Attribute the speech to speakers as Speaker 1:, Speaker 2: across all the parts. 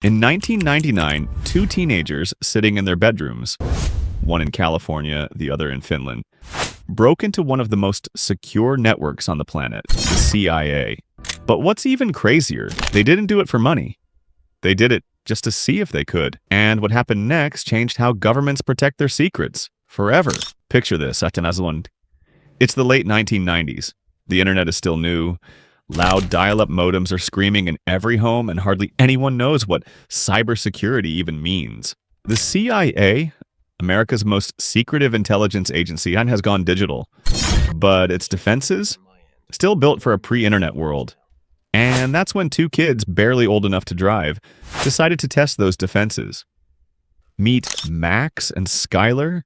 Speaker 1: In 1999, two teenagers sitting in their bedrooms, one in California, the other in Finland, broke into one of the most secure networks on the planet, the CIA. But what's even crazier, they didn't do it for money. They did it just to see if they could. And what happened next changed how governments protect their secrets forever. Picture this, it's the late 1990s. The internet is still new. Loud dial-up modems are screaming in every home, and hardly anyone knows what cybersecurity even means. The CIA, America's most secretive intelligence agency, has gone digital, but its defenses still built for a pre-internet world. And that's when two kids, barely old enough to drive, decided to test those defenses. Meet Max and Skylar,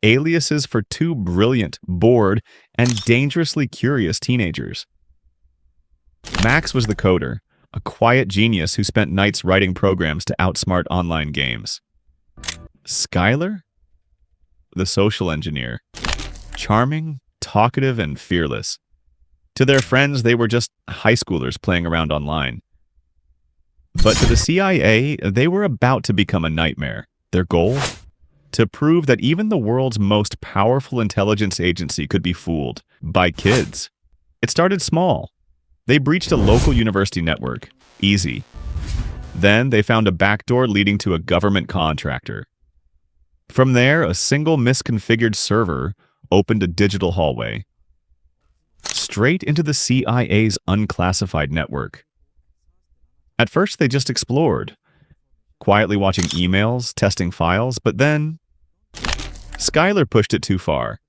Speaker 1: aliases for two brilliant, bored, and dangerously curious teenagers. Max was the coder, a quiet genius who spent nights writing programs to outsmart online games. Skylar? The social engineer. Charming, talkative, and fearless. To their friends, they were just high schoolers playing around online. But to the CIA, they were about to become a nightmare. Their goal? To prove that even the world's most powerful intelligence agency could be fooled by kids. It started small. They breached a local university network. Easy. Then they found a backdoor leading to a government contractor. From there, a single misconfigured server opened a digital hallway straight into the CIA's unclassified network. At first, they just explored, quietly watching emails, testing files, but then Skylar pushed it too far.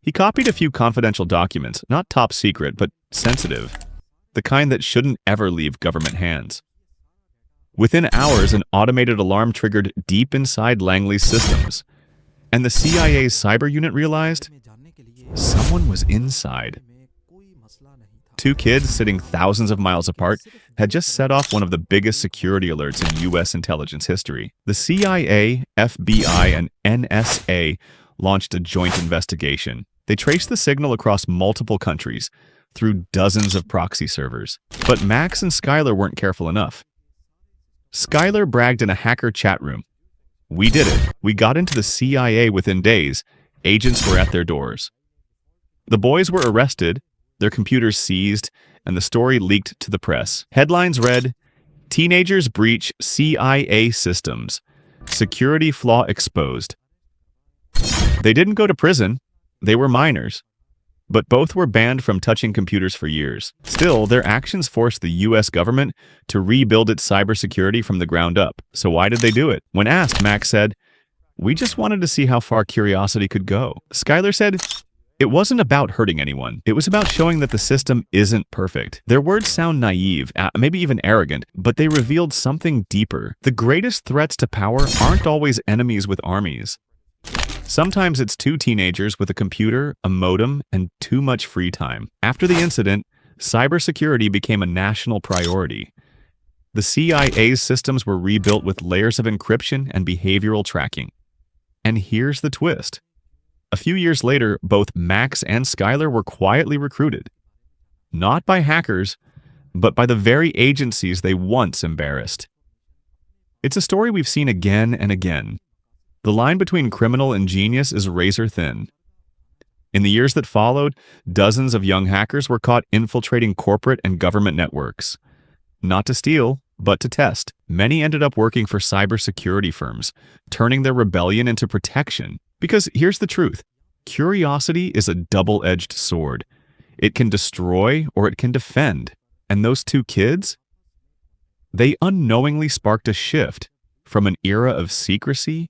Speaker 1: He copied a few confidential documents, not top secret, but sensitive. The kind that shouldn't ever leave government hands. Within hours, an automated alarm triggered deep inside Langley's systems, and the CIA's cyber unit realized someone was inside. Two kids sitting thousands of miles apart had just set off one of the biggest security alerts in U.S. intelligence history. The CIA, FBI, and NSA launched a joint investigation. They traced the signal across multiple countries, through dozens of proxy servers. But Max and Skylar weren't careful enough. Skylar bragged in a hacker chat room. "We did it. We got into the CIA within days. Agents were at their doors." The boys were arrested, their computers seized, and the story leaked to the press. Headlines read, "Teenagers breach CIA systems. Security flaw exposed." They didn't go to prison. They were minors. But both were banned from touching computers for years. Still, their actions forced the U.S. government to rebuild its cybersecurity from the ground up. So why did they do it? When asked, Max said, "We just wanted to see how far curiosity could go." Skylar said, "It wasn't about hurting anyone. It was about showing that the system isn't perfect." Their words sound naive, maybe even arrogant, but they revealed something deeper. The greatest threats to power aren't always enemies with armies. Sometimes it's two teenagers with a computer, a modem, and too much free time. After the incident, cybersecurity became a national priority. The CIA's systems were rebuilt with layers of encryption and behavioral tracking. And here's the twist. A few years later, both Max and Skylar were quietly recruited. Not by hackers, but by the very agencies they once embarrassed. It's a story we've seen again and again. The line between criminal and genius is razor thin. In the years that followed, dozens of young hackers were caught infiltrating corporate and government networks. Not to steal, but to test. Many ended up working for cybersecurity firms, turning their rebellion into protection. Because here's the truth. Curiosity is a double-edged sword. It can destroy or it can defend. And those two kids? They unknowingly sparked a shift from an era of secrecy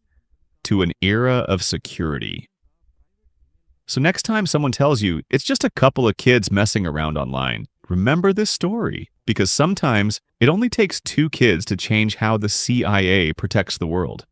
Speaker 1: to an era of security. So next time someone tells you it's just a couple of kids messing around online, remember this story, because sometimes it only takes two kids to change how the CIA protects the world.